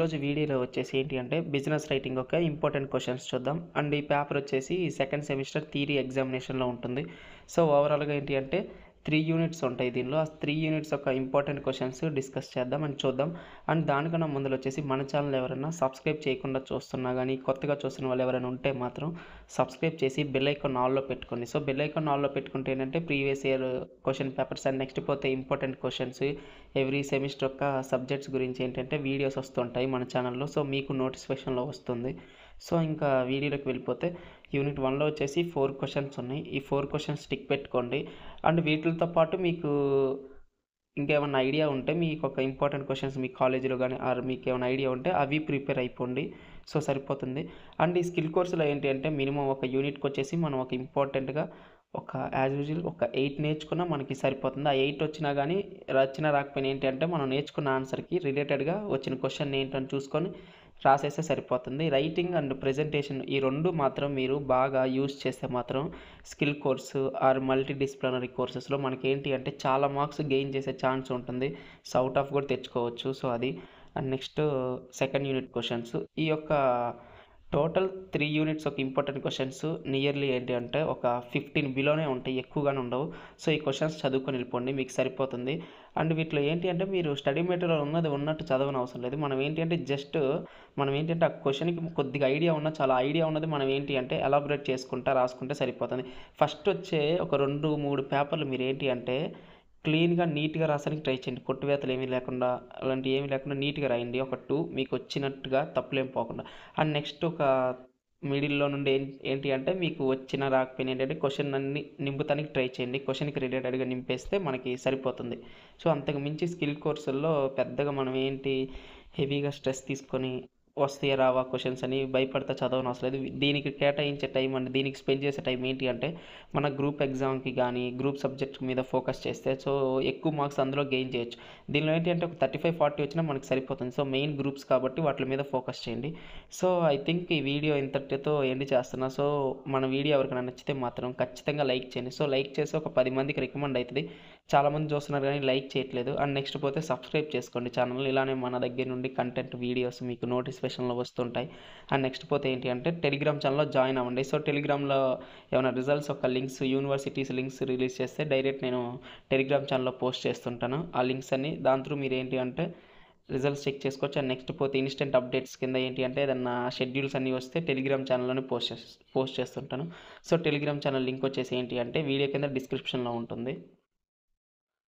ఈరోజు వీడియోలో వచ్చేసి ఏంటి అంటే బిజినెస్ రైటింగ్ ఒక ఇంపార్టెంట్ క్వశ్చన్స్ చూద్దాం. అండ్ ఈ పేపర్ వచ్చేసి సెకండ్ సెమిస్టర్ థియరీ ఎగ్జామినేషన్లో ఉంటుంది. సో ఓవరాల్గా ఏంటి అంటే 3 యూనిట్స్ ఉంటాయి దీనిలో. ఆ 3 యూనిట్స్ ఒక ఇంపార్టెంట్ క్వశ్చన్స్ డిస్కస్ చేద్దాం అండ్ చూద్దాం. అండ్ దానికన్నా ముందులో వచ్చేసి మన ఛానల్ ఎవరైనా సబ్స్క్రైబ్ చేయకుండా చూస్తున్నా కానీ కొత్తగా చూస్తున్న వాళ్ళు ఎవరైనా ఉంటే మాత్రం సబ్స్క్రైబ్ చేసి బెల్ ఐకాన్ ఆల్లో పెట్టుకోండి. సో బెల్ ఐకాన్ ఆల్లో పెట్టుకుంటే ఏంటంటే previous year question papers and next పోతే ఇంపార్టెంట్ క్వశ్చన్స్ ఎవ్రీ సెమిస్టర్ యొక్క సబ్జెక్ట్స్ గురించి ఏంటంటే వీడియోస్ వస్తుంటాయి మన ఛానల్లో. సో మీకు నోటిఫికేషన్లో వస్తుంది. సో ఇంకా వీడియోలోకి వెళ్ళిపోతే యూనిట్ 1లో వచ్చేసి 4 క్వశ్చన్స్ ఉన్నాయి. ఈ 4 క్వశ్చన్స్ టిక్ పెట్టుకోండి. అండ్ వీటితో పాటు మీకు ఇంకేమైనా ఐడియా ఉంటే మీకు ఒక ఇంపార్టెంట్ క్వశ్చన్స్ మీ కాలేజీలో కానీ ఆర్ మీకు ఏమైనా ఐడియా ఉంటే అవి ప్రిపేర్ అయిపోండి. సో సరిపోతుంది. అండ్ ఈ స్కిల్ కోర్సులో ఏంటి అంటే మినిమం ఒక యూనిట్కి వచ్చేసి మనం ఒక ఇంపార్టెంట్గా ఒక యాజ్ యూజువల్ ఒక 8 నేర్చుకున్నా మనకి సరిపోతుంది. ఆ 8 వచ్చినా కానీ రాకపోయినా ఏంటి అంటే మనం నేర్చుకున్న ఆన్సర్కి రిలేటెడ్గా వచ్చిన క్వశ్చన్ ఏంటని చూసుకొని రాసేస్తే సరిపోతుంది. రైటింగ్ అండ్ ప్రెజెంటేషన్ ఈ రెండు మాత్రం మీరు బాగా యూజ్ చేస్తే మాత్రం skill course or multi disciplinary కోర్సెస్లో మనకి ఏంటి అంటే చాలా మార్క్స్ గెయిన్ చేసే ఛాన్స్ ఉంటుంది. సో అవుట్ ఆఫ్ కూడా తెచ్చుకోవచ్చు. సో అది and next second unit questions ఈ యొక్క టోటల్ 3 యూనిట్స్ ఒక ఇంపార్టెంట్ క్వశ్చన్స్ నియర్లీ ఏంటి అంటే ఒక 15 బిలోనే ఉంటాయి, ఎక్కువగానే ఉండవు. సో ఈ క్వశ్చన్స్ చదువుకొని వెళ్ళిపోండి, మీకు సరిపోతుంది. అండ్ వీటిలో ఏంటి అంటే మీరు స్టడీ మెటీరియల్ ఉన్నది ఉన్నట్టు చదవని అవసరం లేదు. మనం ఏంటి అంటే జస్ట్ మనం ఏంటంటే ఆ క్వశ్చన్కి కొద్దిగా ఐడియా ఉన్న చాలా ఐడియా ఉన్నది మనం ఏంటి అంటే ఎలాబరేట్ చేసుకుంటా రాసుకుంటే సరిపోతుంది. ఫస్ట్ వచ్చే ఒక 2-3 పేపర్లు మీరు ఏంటి అంటే క్లీన్గా నీట్గా రాసడానికి ట్రై చేయండి. కొట్టువేతలు ఏమీ లేకుండా అలాంటివి ఏమీ లేకుండా నీట్గా రాయండి. ఒక 2 మీకు వచ్చినట్టుగా తప్పులేం పోకుండా. అండ్ నెక్స్ట్ ఒక మిడిల్లో నుండి ఏంటి అంటే మీకు వచ్చిన రాకపోయినా ఏంటంటే క్వశ్చన్ అన్ని నింపుతానికి ట్రై చేయండి. క్వశ్చన్కి రిలేటెడ్గా నింపేస్తే మనకి సరిపోతుంది. సో అంతకు మించి స్కిల్ కోర్సుల్లో పెద్దగా మనం ఏంటి హెవీగా స్ట్రెస్ తీసుకొని వస్తాయా రావా క్వశ్చన్స్ అని భయపడతా చదవని అవసరం లేదు. దీనికి కేటాయించే టైం అండ్ దీనికి స్పెండ్ చేసే టైం ఏంటి అంటే మన గ్రూప్ ఎగ్జామ్కి కానీ గ్రూప్ సబ్జెక్ట్ మీద ఫోకస్ చేస్తే సో ఎక్కువ మార్క్స్ అందులో గెయిన్ చేయొచ్చు. దీనిలో ఏంటి అంటే ఒక 35-40 వచ్చినా మనకి సరిపోతుంది. సో మెయిన్ గ్రూప్స్ కాబట్టి వాటి మీద ఫోకస్ చేయండి. సో ఐ థింక్ ఈ వీడియో ఇంతటితో ఎండ్ చేస్తున్నా. సో మన వీడియో ఎవరికైనా నచ్చితే మాత్రం ఖచ్చితంగా లైక్ చేయండి. సో లైక్ చేసి ఒక 10 మందికి రికమెండ్ అవుతుంది. చాలామంది చూస్తున్నారు కానీ లైక్ చేయట్లేదు. అండ్ నెక్స్ట్ పోతే సబ్స్క్రైబ్ చేసుకోండి ఛానల్. ఇలానే మన దగ్గర నుండి కంటెంట్ వీడియోస్ మీకు నోటిఫికేషన్లో వస్తుంటాయి. అండ్ నెక్స్ట్ పోతే ఏంటి అంటే టెలిగ్రామ్ ఛానల్లో జాయిన్ అవ్వండి. సో టెలిగ్రామ్లో ఏమైనా రిజల్ట్స్ ఒక లింక్స్ యూనివర్సిటీస్ లింక్స్ రిలీజ్ చేస్తే డైరెక్ట్ నేను టెలిగ్రామ్ ఛానల్లో పోస్ట్ చేస్తుంటాను ఆ లింక్స్ అన్ని. దాని త్రూ మీరు ఏంటి అంటే రిజల్ట్స్ చెక్ చేసుకోవచ్చు. అండ్ నెక్స్ట్ పోతే ఇన్స్టెంట్ అప్డేట్స్ కింద ఏంటి అంటే ఏదన్నా షెడ్యూల్స్ అన్నీ వస్తే టెలిగ్రామ్ ఛానల్లోనే పోస్ట్ చేస్తుంటాను. సో టెలిగ్రామ్ ఛానల్ లింక్ వచ్చేసి ఏంటి అంటే వీడియో కింద డిస్క్రిప్షన్లో ఉంటుంది.